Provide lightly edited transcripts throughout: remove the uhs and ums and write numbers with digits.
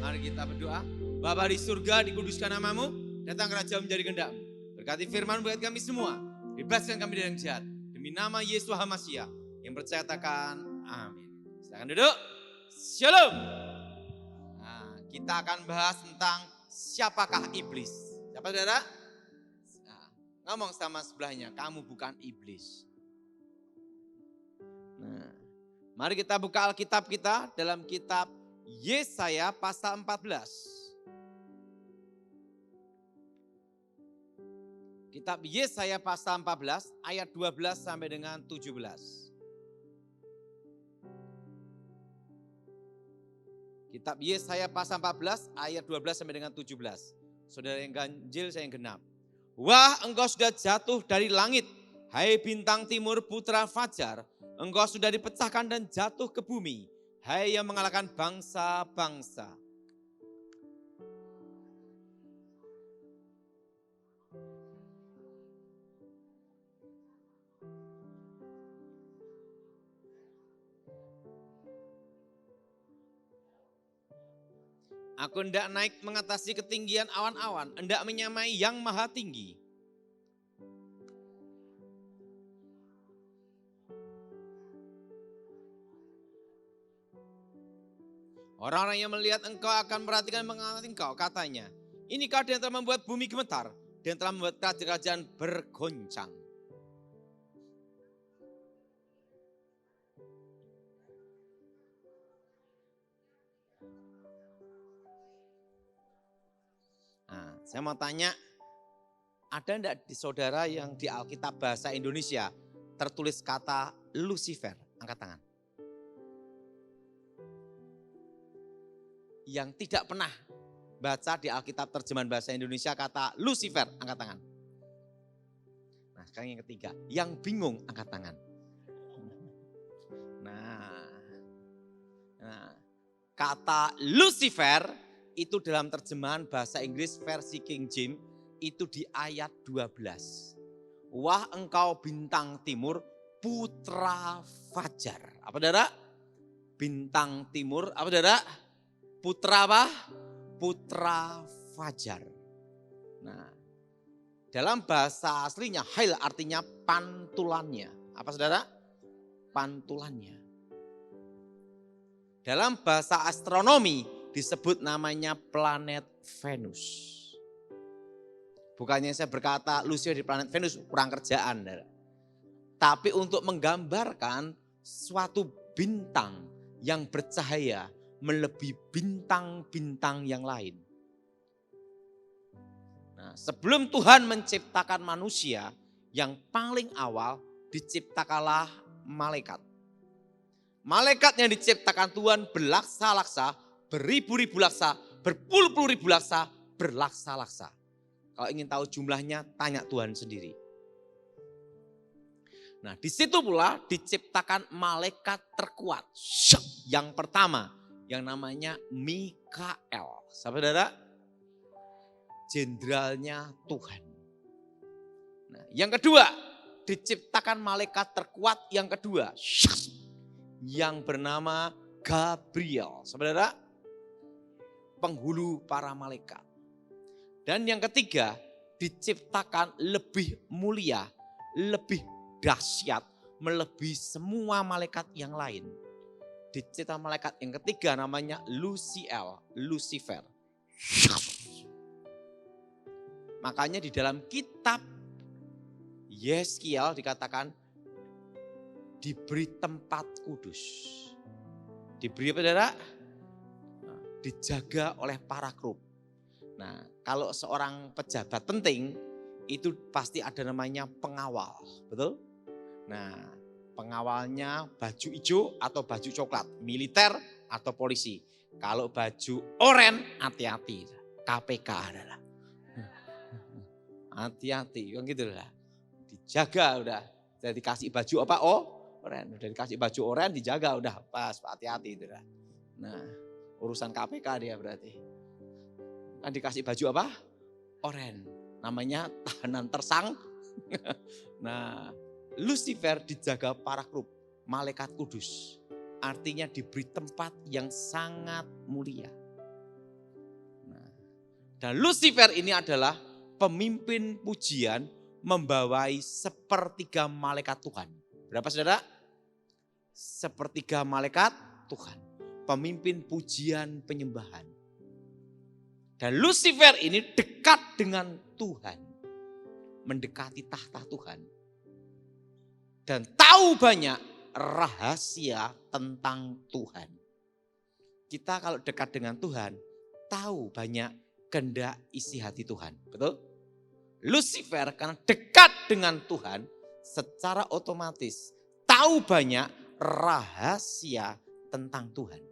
Mari kita berdoa. Bapa di surga, dikuduskan namamu, datang kerajaan menjadi kehendak-Mu. Berkati firman berkati kami semua, bebaskan kami dari yang jahat. Demi nama Yesus Hamasiah yang percaya katakan amin. Silakan duduk. Shalom. Nah, kita akan bahas tentang siapakah iblis. Siapa saudara? Nah, ngomong sama sebelahnya, kamu bukan iblis. Nah, mari kita buka Alkitab kita dalam kitab Yesaya pasal 14. Kitab Yesaya pasal 14 ayat 12 sampai dengan 17. Kitab Yesaya pasal 14 ayat 12 sampai dengan 17. Saudara yang ganjil, saya yang genap. Wah, engkau sudah jatuh dari langit, hai bintang timur putra fajar. Engkau sudah dipecahkan dan jatuh ke bumi, hai yang mengalahkan bangsa-bangsa. Aku hendak naik mengatasi ketinggian awan-awan, hendak menyamai yang maha tinggi. Orang-orang yang melihat engkau akan perhatikan mengamati engkau, katanya, inikah dia yang telah membuat bumi gemetar, dia yang telah membuat kerajaan bergoncang. Nah, saya mau tanya, ada enggak di saudara yang di Alkitab bahasa Indonesia tertulis kata Lucifer? Angkat tangan. Yang tidak pernah baca di Alkitab terjemahan bahasa Indonesia kata Lucifer, angkat tangan. Nah, sekarang yang ketiga, yang bingung angkat tangan. Nah, kata Lucifer itu dalam terjemahan bahasa Inggris versi King James itu di ayat 12. Wah, engkau bintang timur putra fajar. Apa saudara? Bintang timur, apa saudara? Putra apa? Putra fajar. Nah, dalam bahasa aslinya hail artinya pantulannya. Apa saudara? Pantulannya. Dalam bahasa astronomi disebut namanya planet Venus. Bukannya saya berkata Lucifer di planet Venus kurang kerjaan. Tapi untuk menggambarkan suatu bintang yang bercahaya melebihi bintang-bintang yang lain. Nah, sebelum Tuhan menciptakan manusia, yang paling awal diciptakanlah malaikat. Malaikat yang diciptakan Tuhan berlaksa-laksa, beribu-ribu laksa, berpuluh-puluh ribu laksa, berlaksa-laksa. Kalau ingin tahu jumlahnya, tanya Tuhan sendiri. Nah, di situ pula diciptakan malaikat terkuat. Yang pertama, yang namanya Mikael. Saudara, jenderalnya Tuhan. Nah, yang kedua, diciptakan malaikat terkuat yang kedua. Yang bernama Gabriel. Saudara, penghulu para malaikat. Dan yang ketiga, diciptakan lebih mulia, lebih dahsyat, melebihi semua malaikat yang lain. Diciptakan malaikat yang ketiga namanya Lucifer. Makanya di dalam kitab Yeskiel dikatakan diberi tempat kudus. Diberi apa saudara? Dijaga oleh para kerub. Nah, kalau seorang pejabat penting itu pasti ada namanya pengawal, betul? Nah, pengawalnya baju hijau atau baju coklat, militer atau polisi. Kalau baju oranye hati-hati, KPK adalah. Hati-hati, kan gitu lah. Dijaga udah, udah dikasih baju apa? Oranye, udah dikasih baju oranye dijaga udah pas, hati-hati itu lah. Nah, urusan KPK dia berarti. Kan dikasih baju apa? Oranye, namanya tahanan tersang. Nah, Lucifer dijaga para kerub, malaikat kudus. Artinya diberi tempat yang sangat mulia. Dan Lucifer ini adalah pemimpin pujian membawai sepertiga malaikat Tuhan. Berapa saudara? Sepertiga malaikat Tuhan. Pemimpin pujian penyembahan. Dan Lucifer ini dekat dengan Tuhan. Mendekati tahta Tuhan. Dan tahu banyak rahasia tentang Tuhan. Kita kalau dekat dengan Tuhan, tahu banyak kehendak isi hati Tuhan. Betul? Lucifer karena dekat dengan Tuhan, secara otomatis tahu banyak rahasia tentang Tuhan.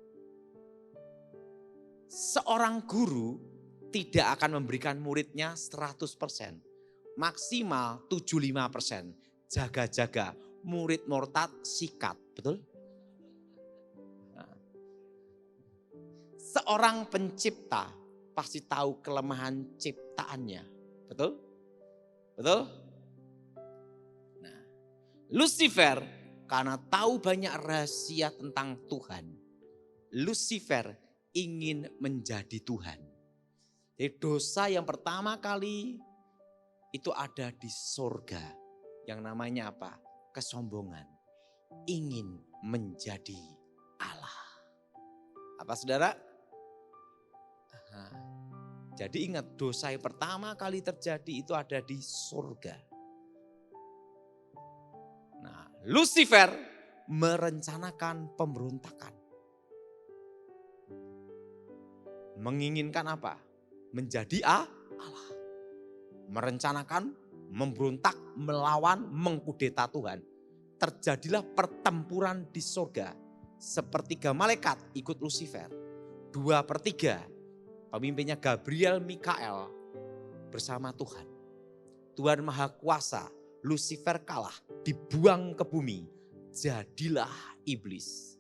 Seorang guru tidak akan memberikan muridnya 100%. Maksimal 75%. Jaga-jaga, murid murtad sikat. Betul? Nah. Seorang pencipta pasti tahu kelemahan ciptaannya. Betul? Betul? Nah, Lucifer karena tahu banyak rahasia tentang Tuhan. Lucifer ingin menjadi Tuhan. Jadi dosa yang pertama kali itu ada di surga. Yang namanya apa? Kesombongan. Ingin menjadi Allah. Apa saudara? Jadi ingat, dosa yang pertama kali terjadi itu ada di surga. Nah, Lucifer merencanakan pemberontakan. Menginginkan apa? Menjadi Allah. Merencanakan, memberontak, melawan, mengkudeta Tuhan. Terjadilah pertempuran di surga. Sepertiga malaikat ikut Lucifer. 2/3 pemimpinnya Gabriel, Mikael bersama Tuhan. Tuhan Maha Kuasa, Lucifer kalah, dibuang ke bumi. Jadilah iblis.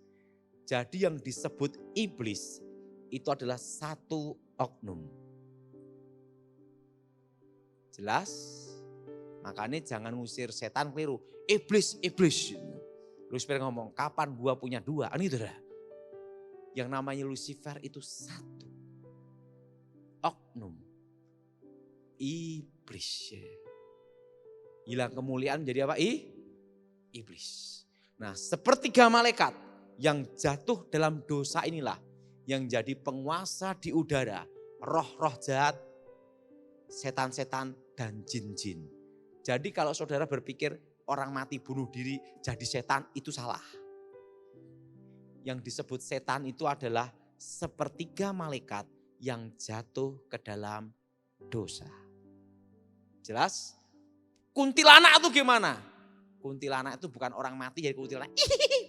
Jadi yang disebut iblis itu adalah satu oknum. Jelas? Makanya jangan ngusir setan keliru. Iblis, iblis. Lucifer ngomong, kapan gua punya 2? Ini saudara. Yang namanya Lucifer itu satu oknum. Iblis. Hilang kemuliaan menjadi apa? Iblis. Nah, sepertiga malaikat yang jatuh dalam dosa inilah yang jadi penguasa di udara. Roh-roh jahat, setan-setan dan jin-jin. Jadi kalau saudara berpikir orang mati bunuh diri jadi setan, itu salah. Yang disebut setan itu adalah sepertiga malaikat yang jatuh ke dalam dosa. Jelas? Kuntilanak itu gimana? Kuntilanak itu bukan orang mati jadi kuntilanak.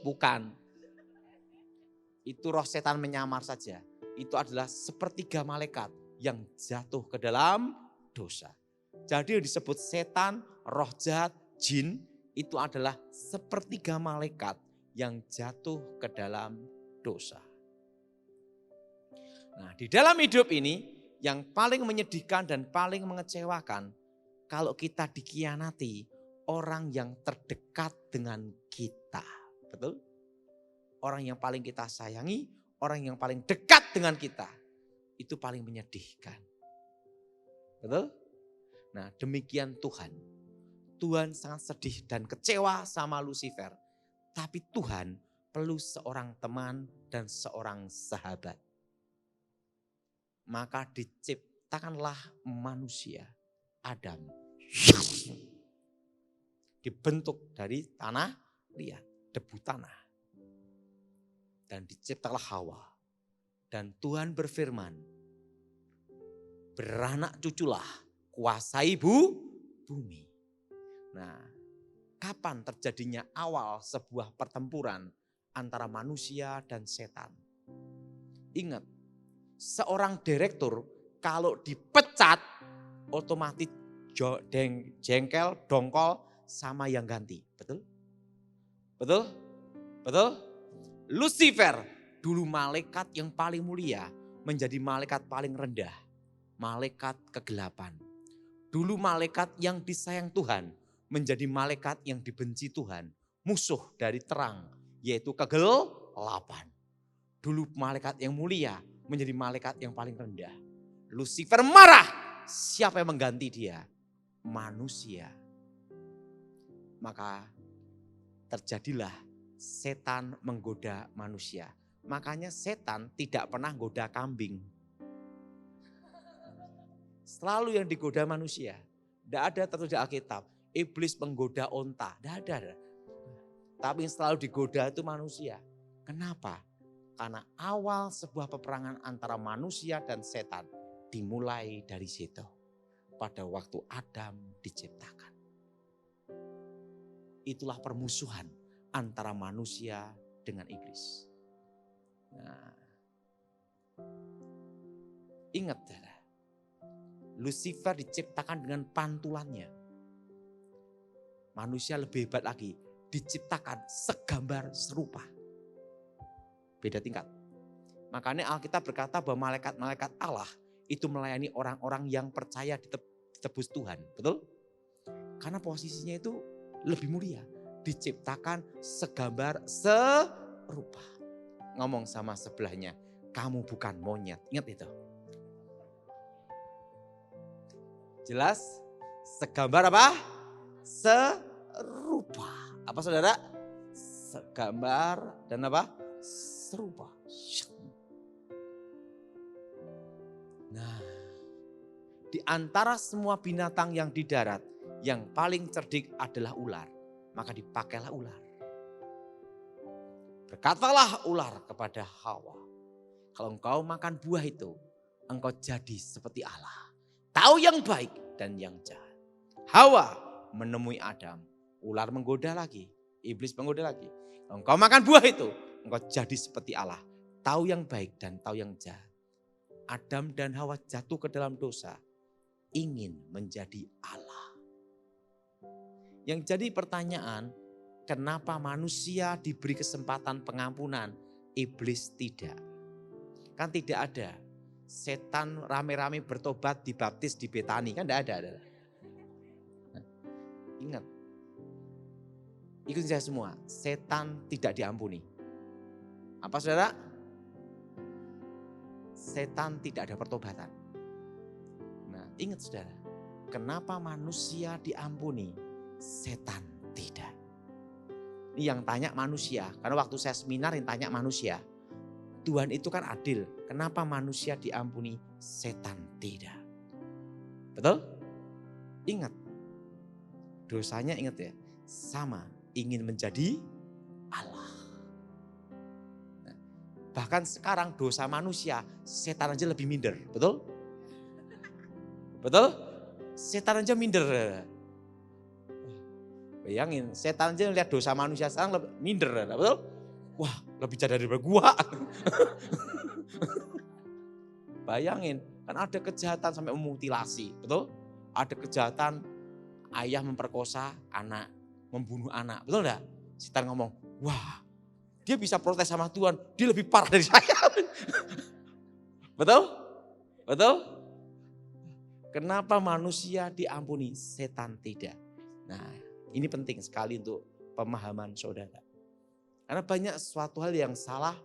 Bukan. Itu roh setan menyamar saja. Itu adalah sepertiga malaikat yang jatuh ke dalam dosa. Jadi yang disebut setan, roh jahat, jin itu adalah sepertiga malaikat yang jatuh ke dalam dosa. Nah, di dalam hidup ini yang paling menyedihkan dan paling mengecewakan kalau kita dikhianati orang yang terdekat dengan kita. Betul? Orang yang paling kita sayangi, orang yang paling dekat dengan kita. Itu paling menyedihkan. Betul? Nah, demikian Tuhan. Tuhan sangat sedih dan kecewa sama Lucifer. Tapi Tuhan perlu seorang teman dan seorang sahabat. Maka diciptakanlah manusia, Adam. Dibentuk dari tanah liat, debu tanah. Dan diciptakanlah Hawa. Dan Tuhan berfirman, beranak cuculah, kuasai bumi. Nah, kapan terjadinya awal sebuah pertempuran antara manusia dan setan? Ingat, seorang direktur kalau dipecat otomatis jengkel, dongkol sama yang ganti. Betul? Betul? Betul? Lucifer dulu malaikat yang paling mulia menjadi malaikat paling rendah. Malaikat kegelapan. Dulu malaikat yang disayang Tuhan menjadi malaikat yang dibenci Tuhan. Musuh dari terang yaitu kegelapan. Dulu malaikat yang mulia menjadi malaikat yang paling rendah. Lucifer marah. Siapa yang mengganti dia? Manusia. Maka terjadilah setan menggoda manusia. Makanya setan tidak pernah goda kambing. Selalu yang digoda manusia. Tidak ada tertulis di Alkitab. Iblis menggoda onta. Tidak ada. Tapi yang selalu digoda itu manusia. Kenapa? Karena awal sebuah peperangan antara manusia dan setan dimulai dari situ. Pada waktu Adam diciptakan. Itulah permusuhan antara manusia dengan iblis. Nah, ingat, Lucifer diciptakan dengan pantulannya. Manusia lebih hebat lagi, diciptakan segambar serupa. Beda tingkat. Makanya Alkitab berkata bahwa malaikat-malaikat Allah itu melayani orang-orang yang percaya ditebus Tuhan. Betul? Karena posisinya itu lebih mulia. Diciptakan segambar serupa. Ngomong sama sebelahnya, kamu bukan monyet. Ingat itu. Jelas? Segambar apa? Serupa. Apa saudara? Segambar dan apa? Serupa. Nah, di antara semua binatang yang di darat, yang paling cerdik adalah ular. Maka dipakailah ular. Berkatalah ular kepada Hawa, kalau engkau makan buah itu, engkau jadi seperti Allah. Tahu yang baik dan yang jahat. Hawa menemui Adam. Ular menggoda lagi. Iblis menggoda lagi. Kalau engkau makan buah itu, engkau jadi seperti Allah. Tahu yang baik dan tahu yang jahat. Adam dan Hawa jatuh ke dalam dosa. Ingin menjadi Allah. Yang jadi pertanyaan, kenapa manusia diberi kesempatan pengampunan, iblis tidak? Kan tidak ada. Setan rame-rame bertobat dibaptis di Betani, kan tidak ada. Ingat, ikuti saya semua, setan tidak diampuni. Apa saudara? Setan tidak ada pertobatan. Nah, ingat saudara, kenapa manusia diampuni, setan tidak? Ini yang tanya manusia, karena waktu saya seminar yang tanya manusia. Tuhan itu kan adil, kenapa manusia diampuni, setan tidak? Betul? Ingat, dosanya ingat ya, sama, ingin menjadi Allah. Nah, bahkan sekarang dosa manusia, setan aja lebih minder, betul? Betul? Setan aja minder. Bayangin, setan aja lihat dosa manusia sekarang lebih minder, betul? Wah, lebih jahat daripada gua. Bayangin, kan ada kejahatan sampai memutilasi, betul? Ada kejahatan ayah memperkosa anak, membunuh anak, betul enggak? Setan ngomong, wah dia bisa protes sama Tuhan, dia lebih parah dari saya. Betul? Betul? Kenapa manusia diampuni, setan tidak? Nah, ini penting sekali untuk pemahaman saudara. Karena banyak suatu hal yang salah,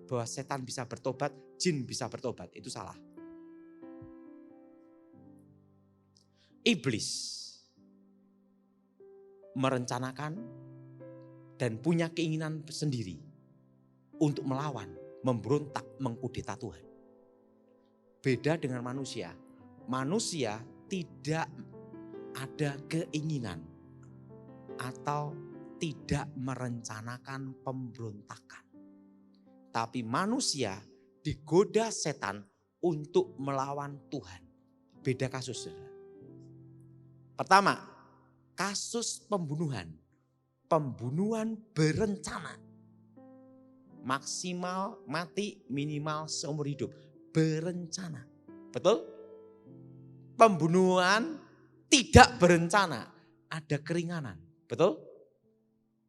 bahwa setan bisa bertobat, jin bisa bertobat, itu salah. Iblis merencanakan dan punya keinginan sendiri untuk melawan, memberontak, mengkudeta Tuhan. Beda dengan manusia. Manusia tidak ada keinginan atau tidak merencanakan pemberontakan. Tapi manusia digoda setan untuk melawan Tuhan. Beda kasus. Pertama, kasus pembunuhan. Pembunuhan berencana. Maksimal mati, minimal seumur hidup. Berencana. Betul? Pembunuhan tidak berencana. Ada keringanan. Betul?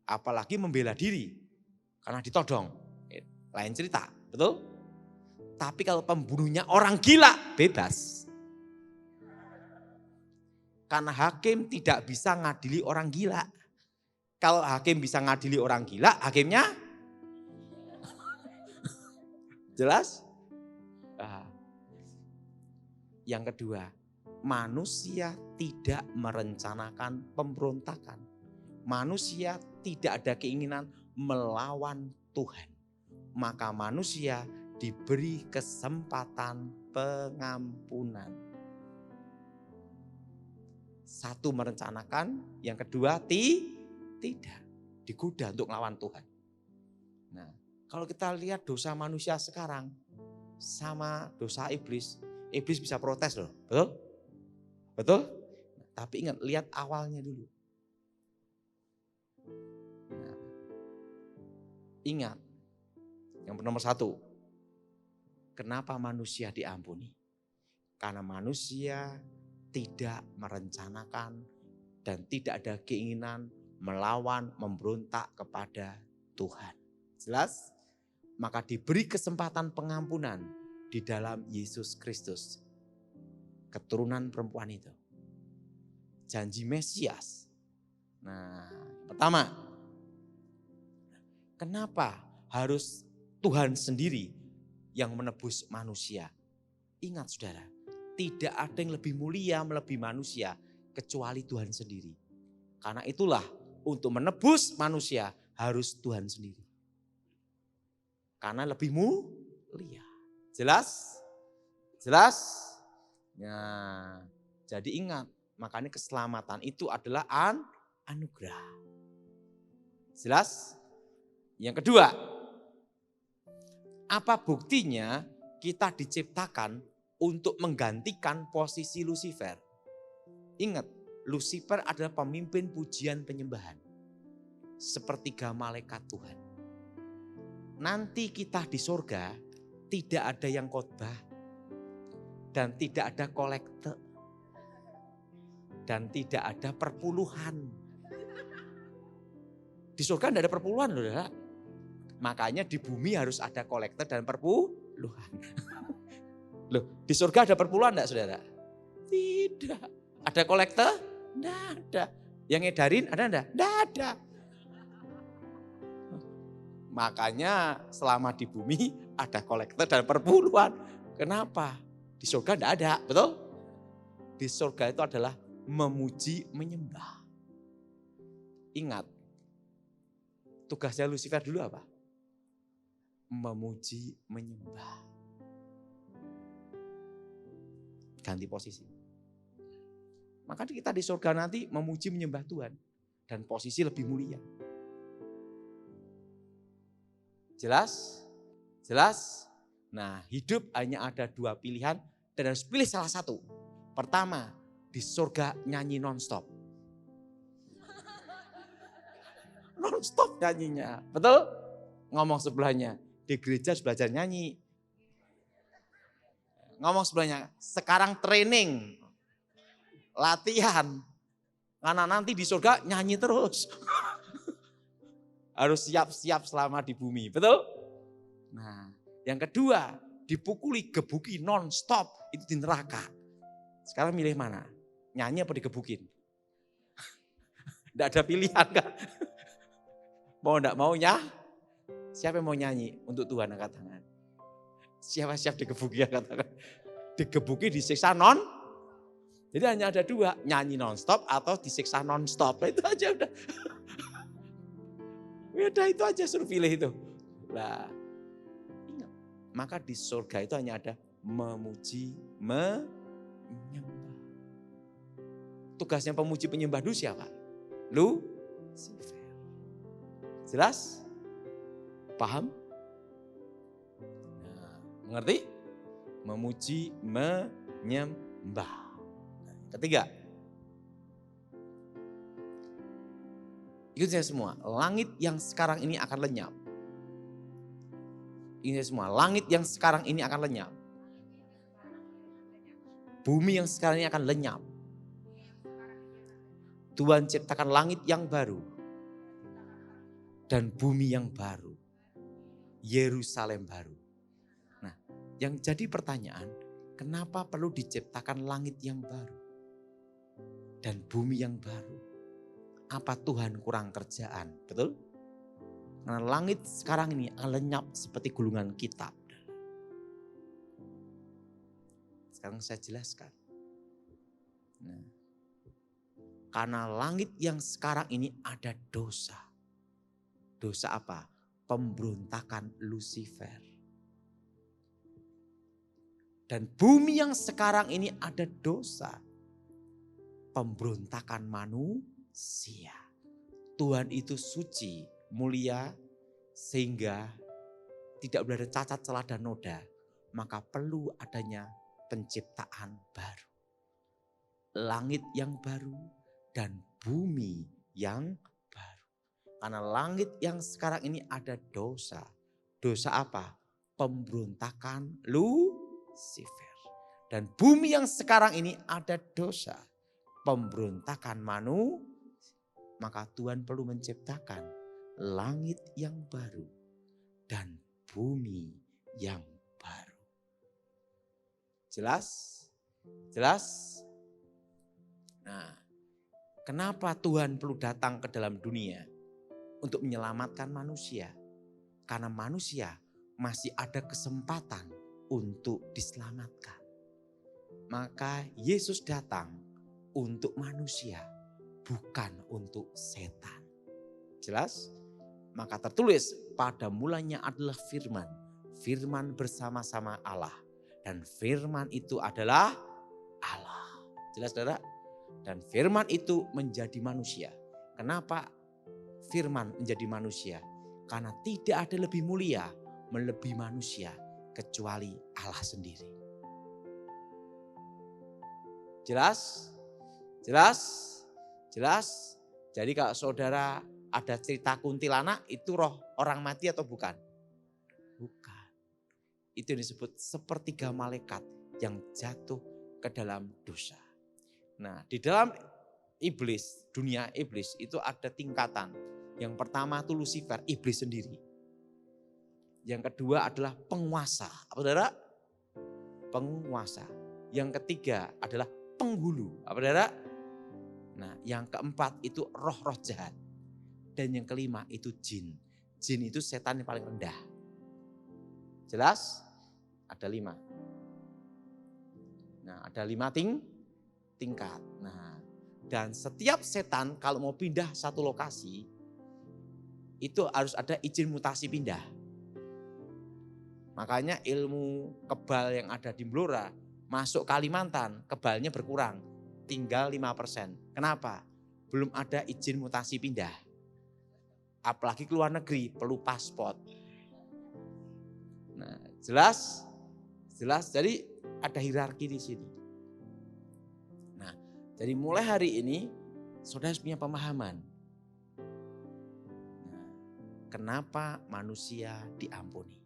Apalagi membela diri. Karena ditodong. Lain cerita. Betul? Tapi kalau pembunuhnya orang gila, bebas. Karena hakim tidak bisa ngadili orang gila. Kalau hakim bisa ngadili orang gila, hakimnya jelas? Yang kedua, manusia tidak merencanakan pemberontakan. Manusia tidak ada keinginan melawan Tuhan. Maka manusia diberi kesempatan pengampunan. Satu merencanakan, yang kedua tidak. Digoda untuk melawan Tuhan. Nah, kalau kita lihat dosa manusia sekarang sama dosa iblis, iblis bisa protes loh, betul? Betul? Tapi ingat, lihat awalnya dulu. Nah, ingat, yang nomor satu, kenapa manusia diampuni? Karena manusia tidak merencanakan dan tidak ada keinginan melawan, memberontak kepada Tuhan. Jelas? Maka diberi kesempatan pengampunan di dalam Yesus Kristus. Keturunan perempuan itu. Janji Mesias. Nah, pertama, kenapa harus Tuhan sendiri yang menebus manusia? Ingat saudara, tidak ada yang lebih mulia melebihi manusia kecuali Tuhan sendiri. Karena itulah untuk menebus manusia harus Tuhan sendiri. Karena lebih mulia. Jelas? Jelas? Nah, jadi ingat, makanya keselamatan itu adalah anugerah. Jelas? Yang kedua, apa buktinya kita diciptakan untuk menggantikan posisi Lucifer? Ingat, Lucifer adalah pemimpin pujian penyembahan. Sepertiga malaikat Tuhan. Nanti kita di surga tidak ada yang khotbah. Dan tidak ada kolekte. Dan tidak ada perpuluhan. Di surga tidak ada perpuluhan loh. Makanya di bumi harus ada kolekte dan perpuluhan. Loh, di surga ada perpuluhan enggak saudara? Tidak. Ada kolekte? Tidak ada. Yang ngedarin ada enggak? Tidak ada. Makanya selama di bumi ada kolektor dan perpuluhan. Kenapa? Di surga tidak ada, betul? Di surga itu adalah memuji, menyembah. Ingat, tugasnya Lucifer dulu apa? Memuji, menyembah. Ganti posisi. Maka kita di surga nanti memuji, menyembah Tuhan. Dan posisi lebih mulia. Jelas? Jelas? Nah, hidup hanya ada dua pilihan dan harus pilih salah satu. Pertama, di surga nyanyi non-stop. Non-stop nyanyinya, betul? Ngomong sebelahnya, di gereja harus belajar nyanyi. Ngomong sebelahnya, sekarang training, latihan. Karena nanti di surga nyanyi terus. Harus siap-siap selama di bumi, betul? Nah, yang kedua, dipukuli, gebuki non-stop, itu di neraka. Sekarang milih mana? Nyanyi apa digebukin? Tidak ada pilihan kan? Mau enggak maunya? Siapa yang mau nyanyi untuk Tuhan angkat tangan? Siapa-siap digebuki angkat tangan? Digebuki, disiksa non. Jadi hanya ada dua, nyanyi non-stop atau disiksa non-stop. Itu aja udah. Udah itu aja suruh pilih itu. Nah, ingat. Maka di surga itu hanya ada memuji, menyembah. Tugasnya pemuji penyembah dulu siapa? Lucifer. Jelas? Paham? Nah, mengerti? Memuji, menyembah. Nah, ketiga. Ikut saya semua, langit yang sekarang ini akan lenyap. Ini semua, langit yang sekarang ini akan lenyap. Bumi yang sekarang ini akan lenyap. Tuhan ciptakan langit yang baru. Dan bumi yang baru. Yerusalem baru. Nah, yang jadi pertanyaan, kenapa perlu diciptakan langit yang baru? Dan bumi yang baru? Apa Tuhan kurang kerjaan? Betul? Karena langit sekarang ini akan lenyap seperti gulungan kitab. Sekarang saya jelaskan. Nah, karena langit yang sekarang ini ada dosa. Dosa apa? Pemberontakan Lucifer. Dan bumi yang sekarang ini ada dosa. Pemberontakan manusia. Tuhan itu suci, mulia, sehingga tidak boleh ada cacat, celah, dan noda. Maka perlu adanya penciptaan baru. Langit yang baru dan bumi yang baru. Karena langit yang sekarang ini ada dosa. Dosa apa? Pemberontakan Lucifer. Dan bumi yang sekarang ini ada dosa. Pemberontakan manusia. Maka Tuhan perlu menciptakan langit yang baru dan bumi yang baru. Jelas? Jelas? Nah, kenapa Tuhan perlu datang ke dalam dunia untuk menyelamatkan manusia? Karena manusia masih ada kesempatan untuk diselamatkan. Maka Yesus datang untuk manusia, bukan untuk setan. Jelas? Maka tertulis, pada mulanya adalah firman. Firman bersama-sama Allah. Dan firman itu adalah Allah. Jelas saudara? Dan firman itu menjadi manusia. Kenapa firman menjadi manusia? Karena tidak ada lebih mulia melebihi manusia kecuali Allah sendiri. Jelas? Jelas? Jelas? Jadi kalau saudara ada cerita kuntilanak, itu roh orang mati atau bukan? Bukan. Itu yang disebut sepertiga malaikat yang jatuh ke dalam dosa. Nah, di dalam iblis, dunia iblis itu ada tingkatan. Yang pertama itu Lucifer, iblis sendiri. Yang kedua adalah penguasa. Apa saudara? Penguasa. Yang ketiga adalah penghulu. Apa saudara? Nah, yang keempat itu roh-roh jahat. Dan yang kelima itu jin. Jin itu setan yang paling rendah. Jelas? Ada 5. Nah, ada 5 tingkat. Nah, dan setiap setan kalau mau pindah satu lokasi, itu harus ada izin mutasi pindah. Makanya ilmu kebal yang ada di Blora, masuk Kalimantan, kebalnya berkurang. Tinggal 5%. Kenapa? Belum ada izin mutasi pindah. Apalagi ke luar negeri, perlu paspor. Nah, jelas? Jelas, jadi ada hierarki di sini. Nah, jadi mulai hari ini, saudara harus punya pemahaman. Nah, kenapa manusia diampuni?